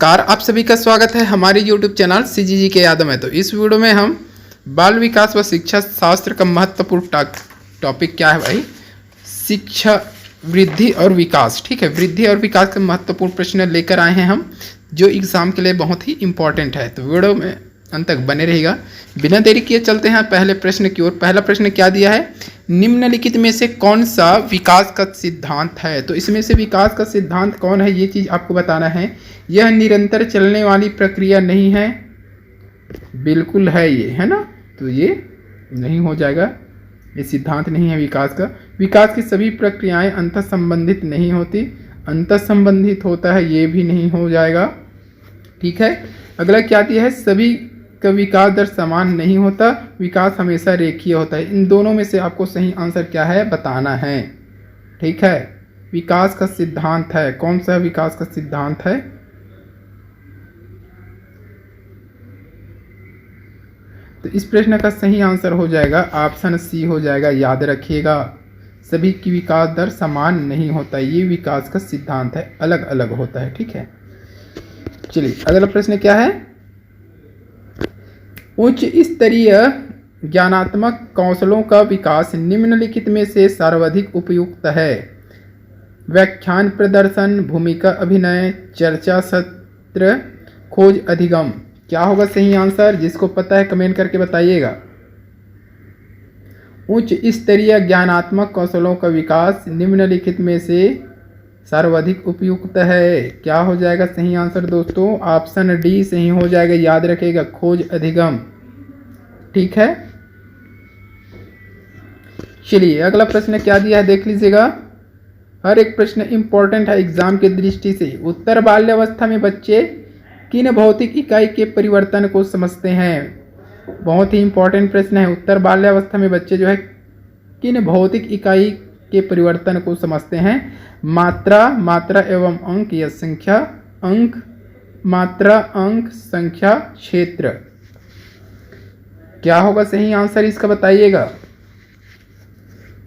Car आप सभी का स्वागत है हमारे YouTube चैनल सीजीजी के यादव में। तो इस वीडियो में हम बाल विकास व शिक्षा शास्त्र का महत्वपूर्ण टॉपिक क्या है भाई, शिक्षा वृद्धि और विकास। ठीक है, वृद्धि और विकास का महत्वपूर्ण प्रश्न लेकर आए हैं हम, जो एग्जाम के लिए बहुत ही इंपॉर्टेंट है। तो वीडियो में अंत तक बने रहेगा। बिना देरी किए चलते हैं पहले प्रश्न की ओर। पहला प्रश्न क्या दिया है, निम्नलिखित में से कौन सा विकास का सिद्धांत है। तो इसमें से विकास का सिद्धांत कौन है, ये चीज़ आपको बताना है। यह निरंतर चलने वाली प्रक्रिया नहीं है, बिल्कुल है ये, है ना। तो ये नहीं हो जाएगा, ये सिद्धांत नहीं है विकास का। विकास की सभी प्रक्रियाएं अंतः संबंधित नहीं होती, अंतः संबंधित होता है, ये भी नहीं हो जाएगा। ठीक है, अगला क्या दिया है, सभी का विकास दर समान नहीं होता, विकास हमेशा रेखीय होता है। इन दोनों में से आपको सही आंसर क्या है बताना है। ठीक है, विकास का सिद्धांत है, कौन सा विकास का सिद्धांत है। तो इस प्रश्न का सही आंसर हो जाएगा ऑप्शन सी हो जाएगा। याद रखिएगा, सभी की विकास दर समान नहीं होता, ये विकास का सिद्धांत है, अलग अलग होता है। ठीक है, चलिए अगला प्रश्न क्या है, उच्च स्तरीय ज्ञानात्मक कौशलों का विकास निम्नलिखित में से सर्वाधिक उपयुक्त है। व्याख्यान प्रदर्शन, भूमिका अभिनय, चर्चा सत्र, खोज अधिगम। क्या होगा सही आंसर, जिसको पता है कमेंट करके बताइएगा। उच्च स्तरीय ज्ञानात्मक कौशलों का विकास निम्नलिखित में से सर्वाधिक उपयुक्त है। क्या हो जाएगा सही आंसर दोस्तों, ऑप्शन डी सही हो जाएगा। याद रखिएगा, खोज अधिगम। ठीक है, चलिए अगला प्रश्न क्या दिया है देख लीजिएगा। हर एक प्रश्न इंपॉर्टेंट है एग्जाम की दृष्टि से। उत्तर बाल्यावस्था में बच्चे किन भौतिक इकाई के परिवर्तन को समझते हैं। बहुत ही इंपॉर्टेंट प्रश्न है। उत्तर बाल्यावस्था में बच्चे जो है किन भौतिक इकाई के परिवर्तन को समझते हैं। मात्रा, मात्रा एवं अंक या संख्या, अंक, मात्रा, अंक, संख्या, क्षेत्र। क्या होगा सही आंसर इसका बताइएगा।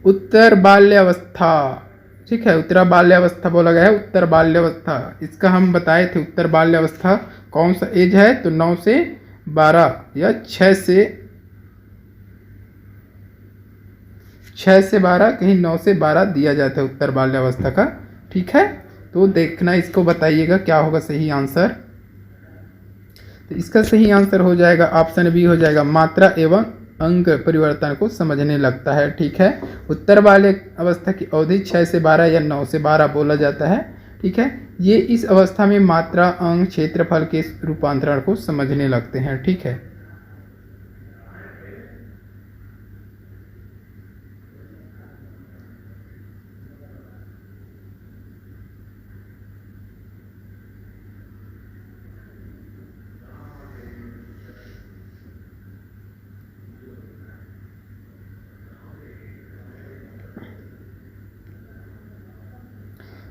उत्तर बाल्यावस्था। ठीक है, उत्तर बाल्यावस्था बोला गया है, उत्तर बाल्यावस्था। इसका हम बताए थे उत्तर बाल्यावस्था कौन सा एज है, तो 9 से 12 या 6 से 12, कहीं 9 से 12 दिया जाता है उत्तर बाल्यावस्था का। ठीक है, तो देखना, इसको बताइएगा क्या होगा सही आंसर। तो इसका सही आंसर हो जाएगा ऑप्शन बी हो जाएगा, मात्रा एवं अंक परिवर्तन को समझने लगता है। ठीक है, उत्तर बाल्य अवस्था की अवधि 6 से 12 या 9 से 12 बोला जाता है। ठीक है, ये इस अवस्था में मात्रा, अंक, क्षेत्रफल के रूपांतरण को समझने लगते हैं। ठीक है,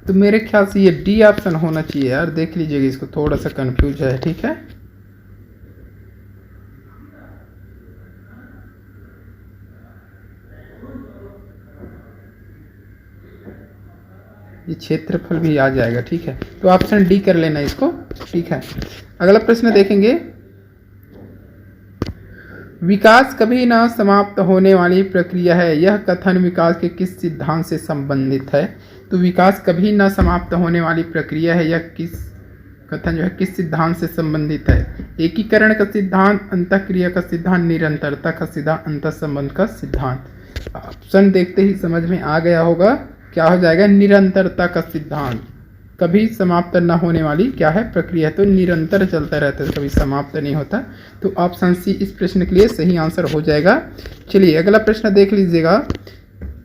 तो मेरे ख्याल से ये डी ऑप्शन होना चाहिए यार, देख लीजिएगा इसको, थोड़ा सा कंफ्यूज है। ठीक है, ये क्षेत्रफल भी आ जाएगा। ठीक है, तो ऑप्शन डी कर लेना इसको। ठीक है, अगला प्रश्न देखेंगे, विकास कभी न समाप्त होने वाली प्रक्रिया है, यह कथन विकास के किस सिद्धांत से संबंधित है। तो विकास कभी न समाप्त होने वाली प्रक्रिया है, यह किस कथन जो है किस सिद्धांत से संबंधित है। एकीकरण का सिद्धांत, अंतःक्रिया का सिद्धांत, निरंतरता का सिद्धांत, अंतःसंबंध का सिद्धांत। ऑप्शन देखते ही समझ में आ गया होगा, क्या हो जाएगा, निरंतरता का सिद्धांत। कभी समाप्त न होने वाली क्या है प्रक्रिया, तो निरंतर चलता रहता है, कभी समाप्त नहीं होता। तो ऑप्शन सी इस प्रश्न के लिए सही आंसर हो जाएगा। चलिए अगला प्रश्न देख लीजिएगा,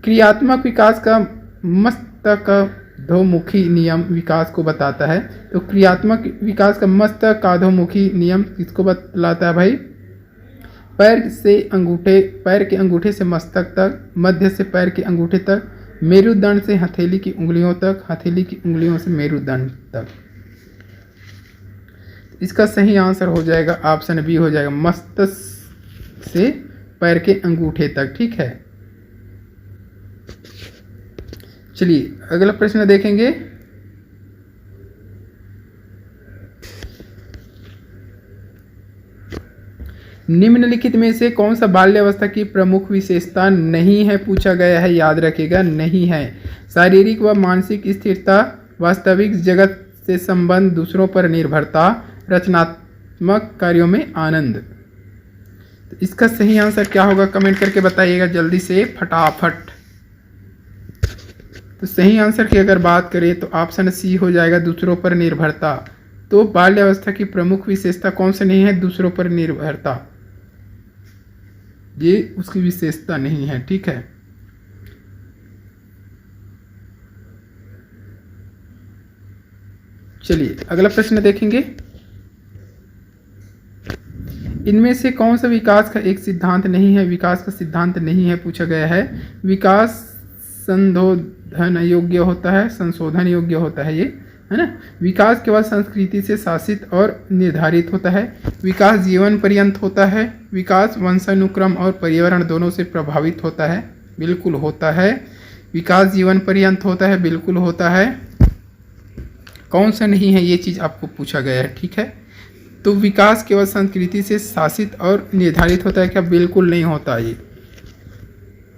क्रियात्मक विकास का मस्तकाधोमुखी नियम विकास को बताता है। तो क्रियात्मक विकास का मस्तकाधोमुखी नियम किसको बतलाता है भाई, पैर के अंगूठे से मस्तक तक, मध्य से पैर के अंगूठे तक, मेरुदंड से हथेली की उंगलियों तक, हथेली की उंगलियों से मेरुदंड तक। इसका सही आंसर हो जाएगा ऑप्शन बी हो जाएगा, मस्तक से पैर के अंगूठे तक। ठीक है, चलिए अगला प्रश्न देखेंगे, निम्नलिखित में से कौन सा बाल्यावस्था की प्रमुख विशेषता नहीं है पूछा गया है, याद रखिएगा नहीं है। शारीरिक व मानसिक स्थिरता, वास्तविक जगत से संबंध, दूसरों पर निर्भरता, रचनात्मक कार्यों में आनंद। तो इसका सही आंसर क्या होगा कमेंट करके बताइएगा जल्दी से फटाफट। तो सही आंसर की अगर बात करें तो ऑप्शन सी हो जाएगा, दूसरों पर निर्भरता। तो बाल्यावस्था की प्रमुख विशेषता कौन सी नहीं है, दूसरों पर निर्भरता, ये उसकी विशेषता नहीं है। ठीक है, चलिए अगला प्रश्न देखेंगे। इनमें से कौन सा विकास का एक सिद्धांत नहीं है, विकास का सिद्धांत नहीं है पूछा गया है। विकास संशोधन योग्य होता है, संशोधन योग्य होता है, ये है ना। विकास केवल संस्कृति से शासित और निर्धारित होता है। विकास जीवन पर्यंत होता है। विकास वंशानुक्रम और पर्यावरण दोनों से प्रभावित होता है, बिल्कुल होता है। विकास जीवन पर्यंत होता है, बिल्कुल होता है। कौन सा नहीं है, ये चीज़ आपको पूछा गया है। ठीक है, तो विकास केवल संस्कृति से शासित और निर्धारित होता है क्या, बिल्कुल नहीं होता। ये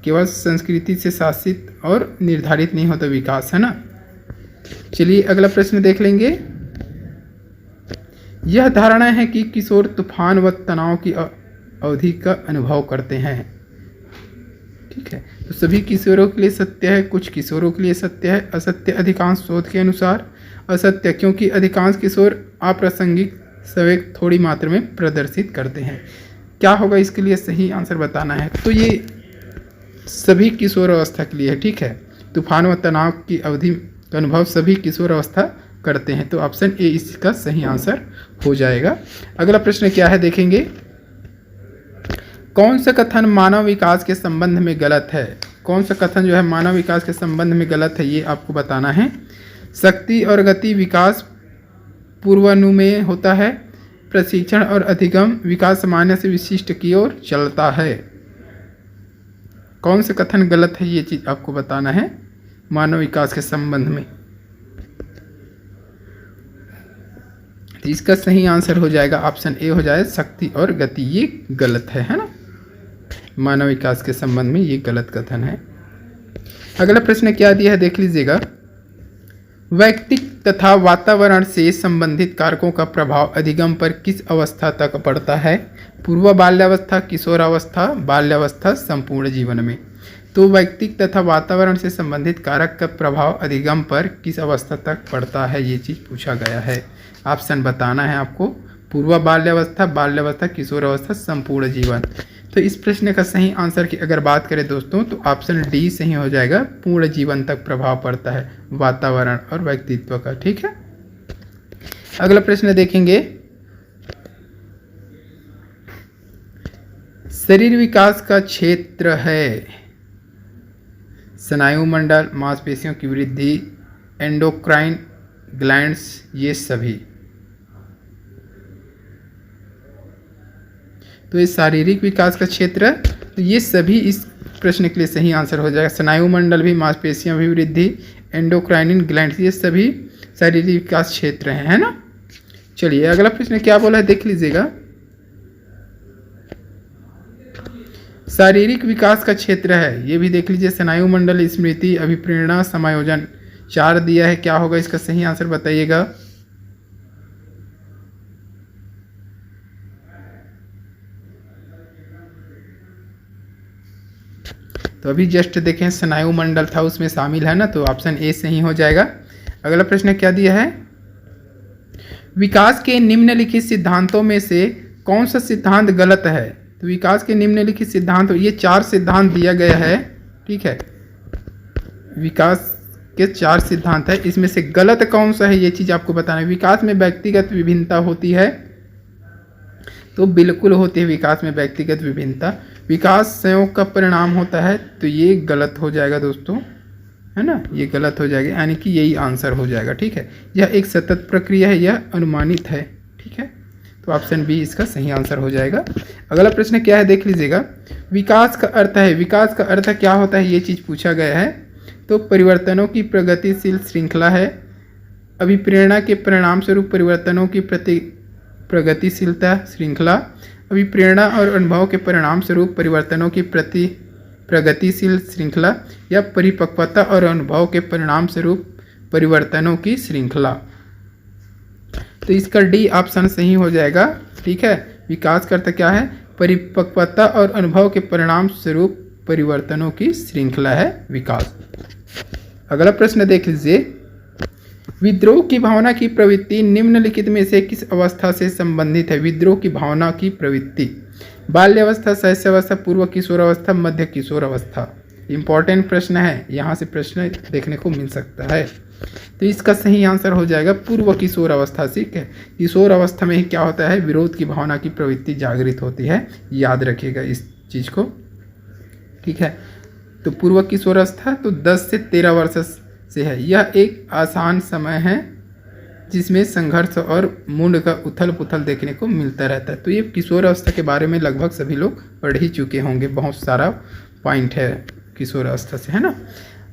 केवल संस्कृति से शासित और निर्धारित नहीं होता विकास, है ना। चलिए अगला प्रश्न देख लेंगे। यह धारणा है कि किशोर तूफान व तनाव की अवधि का अनुभव करते हैं। ठीक है, तो सभी किशोरों के लिए सत्य है, कुछ किशोरों के लिए सत्य है, असत्य अधिकांश शोध के अनुसार। असत्य क्योंकि अधिकांश किशोर अप्रासंगिक संवेग थोड़ी मात्रा में प्रदर्शित करते हैं। क्या होगा इसके लिए सही आंसर बताना है। तो ये सभी किशोर अवस्था के लिए है। ठीक है, तूफान व तनाव की अवधि का अनुभव सभी किशोर अवस्था करते हैं। तो ऑप्शन ए इसका सही आंसर हो जाएगा। अगला प्रश्न क्या है देखेंगे। कौन सा कथन मानव विकास के संबंध में गलत है, कौन सा कथन जो है मानव विकास के संबंध में गलत है, ये आपको बताना है। शक्ति और गति विकास पूर्वानुमेय होता है। प्रशिक्षण और अधिगम विकास सामान्य से विशिष्ट की ओर चलता है। कौन से कथन गलत है, ये चीज आपको बताना है मानव विकास के संबंध में। तो इसका सही आंसर हो जाएगा ऑप्शन ए हो जाए, शक्ति और गति, ये गलत है ना। मानव विकास के संबंध में ये गलत कथन है। अगला प्रश्न क्या दिया है देख लीजिएगा। व्यक्तिक तथा वातावरण से संबंधित कारकों का प्रभाव अधिगम पर किस अवस्था तक पड़ता है। पूर्व बाल्यावस्था, किशोरावस्था, बाल्यावस्था, संपूर्ण जीवन में। तो व्यक्तिक तथा वातावरण से संबंधित कारक का प्रभाव अधिगम पर किस अवस्था तक पड़ता है, ये चीज़ पूछा गया है। ऑप्शन बताना है आपको, पूर्व बाल्यावस्था, बाल्यावस्था, किशोरावस्था, संपूर्ण जीवन। तो इस प्रश्न का सही आंसर की अगर बात करें दोस्तों तो ऑप्शन डी सही हो जाएगा, पूर्ण जीवन तक प्रभाव पड़ता है वातावरण और व्यक्तित्व का। ठीक है, अगला प्रश्न देखेंगे। शरीर विकास का क्षेत्र है स्नायुमंडल, मांसपेशियों की वृद्धि, एंडोक्राइन ग्लैंड्स, ये सभी। तो ये शारीरिक विकास का क्षेत्र है, तो ये सभी इस प्रश्न के लिए सही आंसर हो जाएगा। स्नायुमंडल भी, मांसपेशियां भी वृद्धि, एंडोक्राइन ग्लैंड्स, ये सभी शारीरिक विकास क्षेत्र हैं, है ना। चलिए अगला प्रश्न क्या बोला है देख लीजिएगा। शारीरिक विकास का क्षेत्र है, ये भी देख लीजिए। स्नायुमंडल, स्मृति, अभिप्रेरणा, समायोजन, 4 दिया है। क्या होगा इसका सही आंसर बताइएगा। तो अभी जस्ट देखें स्नायुमंडल था उसमें शामिल है ना, तो ऑप्शन ए सही हो जाएगा। अगला प्रश्न क्या दिया है। विकास के निम्नलिखित सिद्धांतों में से कौन सा सिद्धांत गलत है। तो विकास के निम्नलिखित सिद्धांत, ये 4 सिद्धांत दिया गया है। ठीक है, विकास के 4 सिद्धांत है, इसमें से गलत कौन सा है ये चीज़ आपको बताना है। विकास में व्यक्तिगत विभिन्नता होती है, तो बिल्कुल होती है विकास में व्यक्तिगत विभिन्नता। विकास संयोग का परिणाम होता है, तो ये गलत हो जाएगा दोस्तों, है ना, ये गलत हो जाएगा, यानी कि यही आंसर हो जाएगा। ठीक है, यह एक सतत प्रक्रिया है, यह अनुमानित है। ठीक है, तो ऑप्शन बी इसका सही आंसर हो जाएगा। अगला प्रश्न क्या है देख लीजिएगा। विकास का अर्थ है, विकास का अर्थ क्या होता है ये चीज़ पूछा गया है। तो परिवर्तनों की प्रगतिशील श्रृंखला है। अभिप्रेरणा के परिणाम स्वरूप परिवर्तनों की प्रगतिशीलता श्रृंखला। अभिप्रेरणा और अनुभव के परिणाम स्वरूप परिवर्तनों की प्रगतिशील श्रृंखला या परिपक्वता और अनुभव के परिणाम स्वरूप परिवर्तनों की श्रृंखला। तो इसका डी ऑप्शन सही हो जाएगा। ठीक है, विकास का अर्थ क्या है? परिपक्वता और अनुभव के परिणाम स्वरूप परिवर्तनों की श्रृंखला है विकास। अगला प्रश्न देख लीजिए। विद्रोह की भावना की प्रवृत्ति निम्नलिखित में से किस अवस्था से संबंधित है? विद्रोह की भावना की प्रवृत्ति बाल्यावस्था, शैशवावस्था, पूर्व किशोरावस्था, मध्य किशोरावस्था। इंपॉर्टेंट प्रश्न है, यहाँ से प्रश्न देखने को मिल सकता है। तो इसका सही आंसर हो जाएगा पूर्व किशोर अवस्था। ठीक है, किशोर अवस्था में ही क्या होता है? विरोध की भावना की प्रवृत्ति जागृत होती है। याद रखिएगा इस चीज़ को। ठीक है, तो पूर्व किशोरावस्था तो 10 से 13 वर्ष से है। यह एक आसान समय है जिसमें संघर्ष और मूड का उथल पुथल देखने को मिलता रहता है। तो ये किशोर अवस्था के बारे में लगभग सभी लोग पढ़ ही चुके होंगे, बहुत सारा पॉइंट है किशोर अवस्था से, है ना।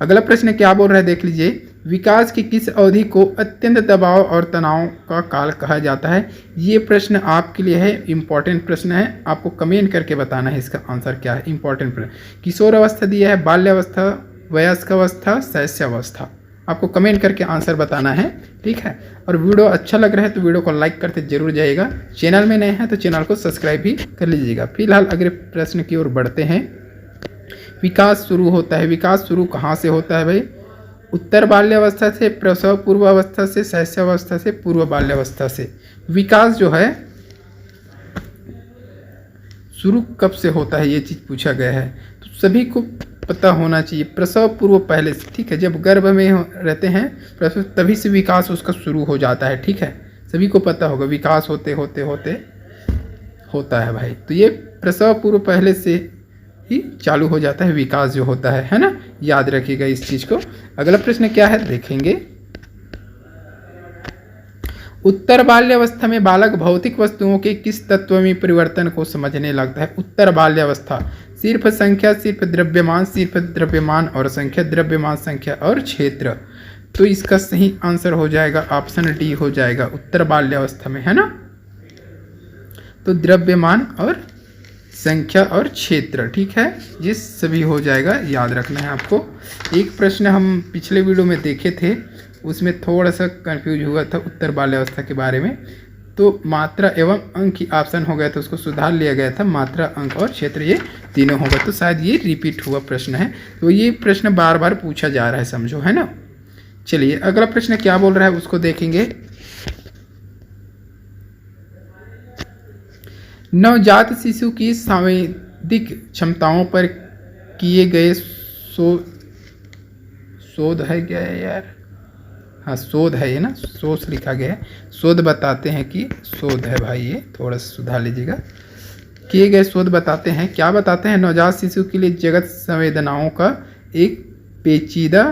अगला प्रश्न क्या बोल रहा है देख लीजिए। विकास की किस अवधि को अत्यंत दबाव और तनाव का काल कहा जाता है? ये प्रश्न आपके लिए है, इंपॉर्टेंट प्रश्न है। आपको कमेंट करके बताना है इसका आंसर क्या है। इंपॉर्टेंट प्रश्न, किशोर अवस्था दिया है, बाल्यावस्था, वयस्क अवस्था, शैशवावस्था। आपको कमेंट करके आंसर बताना है। ठीक है, और वीडियो अच्छा लग रहा है तो वीडियो को लाइक करते जरूर जाइएगा। चैनल में नए हैं तो चैनल को सब्सक्राइब भी कर लीजिएगा। फिलहाल अगले प्रश्न की ओर बढ़ते हैं। विकास शुरू होता है, विकास शुरू कहाँ से होता है भाई? उत्तर बाल्यावस्था से, प्रसव पूर्व अवस्था से, शैशवावस्था से, पूर्व बाल्यावस्था से। विकास जो है शुरू कब से होता है ये चीज़ पूछा गया है, तो सभी को पता होना चाहिए। प्रसव पूर्व पहले से, ठीक है, जब गर्भ में रहते हैं प्रसव तभी से विकास उसका शुरू हो जाता है। ठीक है, सभी को पता होगा विकास होते होते होते होता है भाई। तो ये प्रसव पूर्व पहले से ही चालू हो जाता है विकास जो होता है ना। याद रखिएगा इस चीज़ को। अगला प्रश्न क्या है देखेंगे। उत्तर बाल्यावस्था में बालक भौतिक वस्तुओं के किस तत्व में परिवर्तन को समझने लगता है? उत्तर बाल्यावस्था सिर्फ संख्या, सिर्फ द्रव्यमान और संख्या, द्रव्यमान, संख्या और क्षेत्र। तो इसका सही आंसर हो जाएगा ऑप्शन डी हो जाएगा उत्तर बाल्यावस्था में, है ना। तो द्रव्यमान और संख्या और क्षेत्र, ठीक है, ये सभी हो जाएगा। याद रखना है आपको। एक प्रश्न हम पिछले वीडियो में देखे थे, उसमें थोड़ा सा कंफ्यूज हुआ था उत्तर बाल्यावस्था के बारे में। तो मात्रा एवं अंक की ऑप्शन हो गया था, उसको सुधार लिया गया था। मात्रा, अंक और क्षेत्र ये तीनों होगा। तो शायद ये रिपीट हुआ प्रश्न है, तो ये प्रश्न बार बार पूछा जा रहा है, समझो, है ना। चलिए अगला प्रश्न क्या बोल रहा है उसको देखेंगे। नवजात शिशु की सांवेदिक क्षमताओं पर किए गए शोध है क्या है यार? हाँ, शोध है ये ना, शोध लिखा गया है, शोध बताते हैं कि शोध है भाई, ये थोड़ा सा सुधार लीजिएगा। किए गए शोध बताते हैं, क्या बताते हैं? नवजात शिशु के लिए जगत संवेदनाओं का एक पेचीदा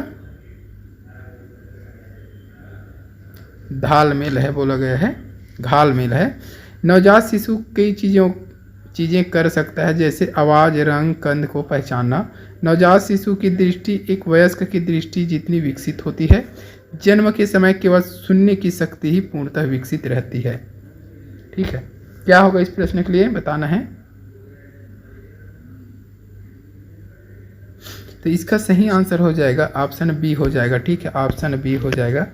घालमेल है, बोला गया है, घालमेल है। नवजात शिशु कई चीज़ें कर सकता है, जैसे आवाज़, रंग, गंध को पहचानना। नवजात शिशु की दृष्टि एक वयस्क की दृष्टि जितनी विकसित होती है। जन्म के समय केवल सुनने की शक्ति ही पूर्णतः विकसित रहती है। ठीक है, क्या होगा इस प्रश्न के लिए बताना है। तो इसका सही आंसर हो जाएगा ऑप्शन बी हो जाएगा। ठीक है, ऑप्शन बी हो जाएगा।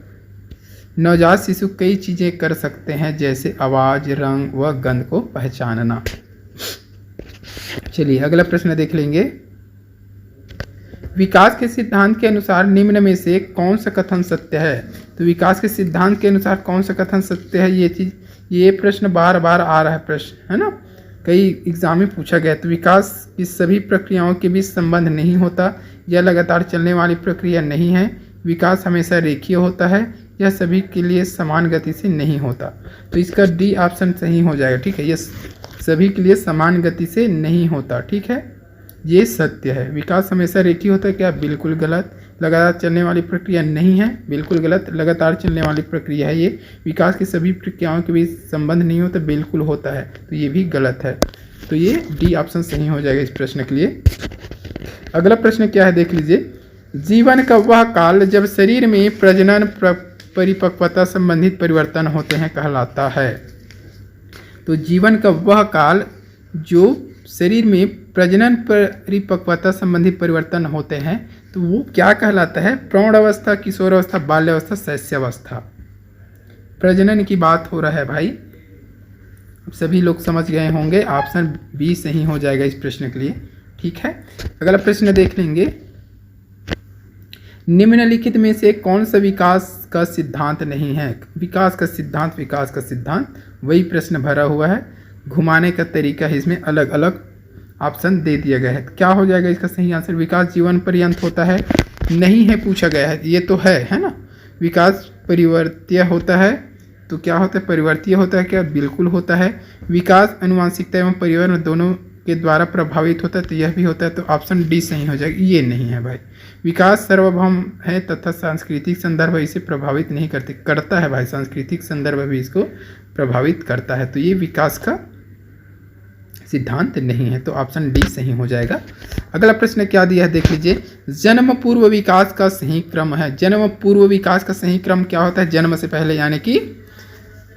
नवजात शिशु कई चीज़ें कर सकते हैं, जैसे आवाज़, रंग व गंध को पहचानना। चलिए अगला प्रश्न देख लेंगे। विकास के सिद्धांत के अनुसार निम्न में से कौन सा कथन सत्य है? तो विकास के सिद्धांत के अनुसार कौन सा कथन सत्य है, ये प्रश्न बार बार आ रहा है प्रश्न, है ना, कई एग्जाम में पूछा गया। तो विकास की सभी प्रक्रियाओं के बीच संबंध नहीं होता, यह लगातार चलने वाली प्रक्रिया नहीं है। विकास हमेशा रेखीय होता है, यह सभी के लिए समान गति से नहीं होता। तो इसका डी ऑप्शन सही हो जाएगा। ठीक है, यह सभी के लिए समान गति से नहीं होता। ठीक है, ये सत्य है। विकास हमेशा रेखीय होता है क्या? बिल्कुल गलत। लगातार चलने वाली प्रक्रिया नहीं है, बिल्कुल गलत। लगातार चलने वाली प्रक्रिया है ये। विकास की सभी प्रक्रियाओं के बीच संबंध नहीं होता, बिल्कुल होता है, तो ये भी गलत है। तो ये डी ऑप्शन सही हो जाएगा इस प्रश्न के लिए। अगला प्रश्न क्या है देख लीजिए। जीवन का वह काल जब शरीर में प्रजनन परिपक्वता संबंधित परिवर्तन होते हैं कहलाता है। तो जीवन का वह काल जो शरीर में प्रजनन परिपक्वता संबंधी परिवर्तन होते हैं तो वो क्या कहलाता है? प्रौढ़ अवस्था, किशोर अवस्था, बाल्यावस्था, शैशवावस्था। प्रजनन की बात हो रहा है भाई। सभी लोग समझ गए होंगे, ऑप्शन बी सही हो जाएगा इस प्रश्न के लिए। ठीक है, अगला प्रश्न देख लेंगे। निम्नलिखित में से कौन सा विकास का सिद्धांत नहीं है? विकास का सिद्धांत वही प्रश्न भरा हुआ है, घुमाने का तरीका है, इसमें अलग अलग ऑप्शन दे दिया गया है। क्या हो जाएगा इसका सही आंसर? विकास जीवन पर्यंत होता है, नहीं है पूछा गया है, ये तो है ना। विकास परिवर्तीय होता है, तो क्या होता है? परिवर्तीय होता है क्या? बिल्कुल होता है। विकास आनुवंशिकता एवं परिवार दोनों के द्वारा प्रभावित होता है, तो यह भी होता है, तो ऑप्शन डी सही हो जाएगा। ये नहीं है भाई। विकास सार्वभौम है तथा सांस्कृतिक संदर्भ इसे प्रभावित नहीं करता है भाई, सांस्कृतिक संदर्भ भी इसको प्रभावित करता है, तो ये विकास का सिद्धांत नहीं है, तो ऑप्शन डी सही हो जाएगा। अगला प्रश्न क्या दिया है देख लीजिए। जन्म पूर्व विकास का सही क्रम है। जन्म पूर्व विकास का सही क्रम क्या होता है? जन्म से पहले यानी कि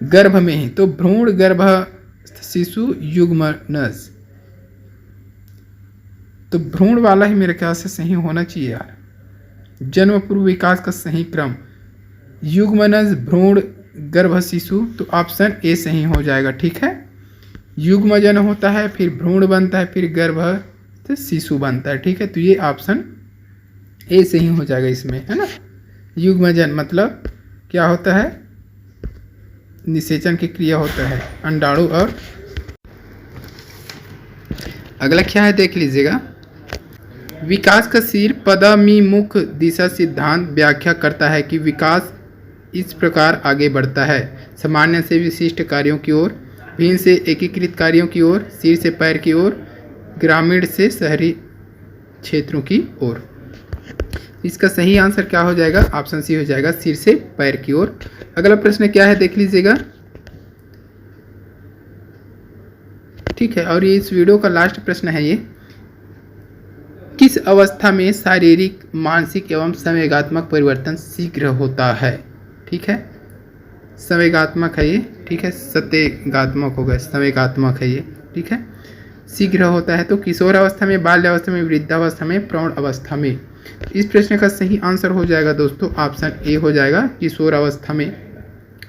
गर्भ में ही, तो भ्रूण, गर्भस्थ शिशु, युग्मनज। तो भ्रूण वाला ही मेरे ख्याल से सही होना चाहिए यार। जन्म पूर्व विकास का सही क्रम युग्मनज, भ्रूण, गर्भ, शिशु, तो ऑप्शन ए सही हो जाएगा। ठीक है, युग्मजन होता है, फिर भ्रूण बनता है, फिर गर्भस्थ शिशु बनता है। ठीक है, तो ये ऑप्शन ए सही हो जाएगा इसमें, है ना। युग्मजन मतलब क्या होता है? निषेचन की क्रिया होता है अंडाणु और। अगला क्या है देख लीजिएगा। विकास का सिर पदाभिमुख दिशा सिद्धांत व्याख्या करता है कि विकास इस प्रकार आगे बढ़ता है: सामान्य से विशिष्ट कार्यों की ओर, भिन्न से एकीकृत कार्यों की ओर, सिर से पैर की ओर, ग्रामीण से शहरी क्षेत्रों की ओर। इसका सही आंसर क्या हो जाएगा? ऑप्शन सी हो जाएगा, सिर से पैर की ओर। अगला प्रश्न क्या है देख लीजिएगा। ठीक है, और ये इस वीडियो का लास्ट प्रश्न है ये। किस अवस्था में शारीरिक, मानसिक एवं संवेगात्मक परिवर्तन शीघ्र होता है? ठीक है, संवेगात्मक है ये। ठीक है, सत्तेगात्मक होगा, संवेगात्मक है ये। ठीक है, शीघ्र होता है तो किशोर अवस्था में, बाल्यावस्था में, वृद्धावस्था में, प्रौढ़ अवस्था में। इस प्रश्न का सही आंसर हो जाएगा दोस्तों, ऑप्शन ए हो जाएगा, किशोर अवस्था में।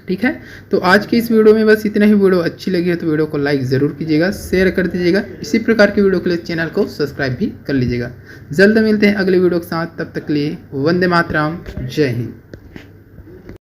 ठीक है, तो आज की इस वीडियो में बस इतना ही। वीडियो अच्छी लगी है तो वीडियो को लाइक ज़रूर कीजिएगा, शेयर कर दीजिएगा। इसी प्रकार की वीडियो के लिए चैनल को सब्सक्राइब भी कर लीजिएगा। जल्द मिलते हैं अगले वीडियो के साथ, तब तक के लिए वंदे मातरम, जय हिंद।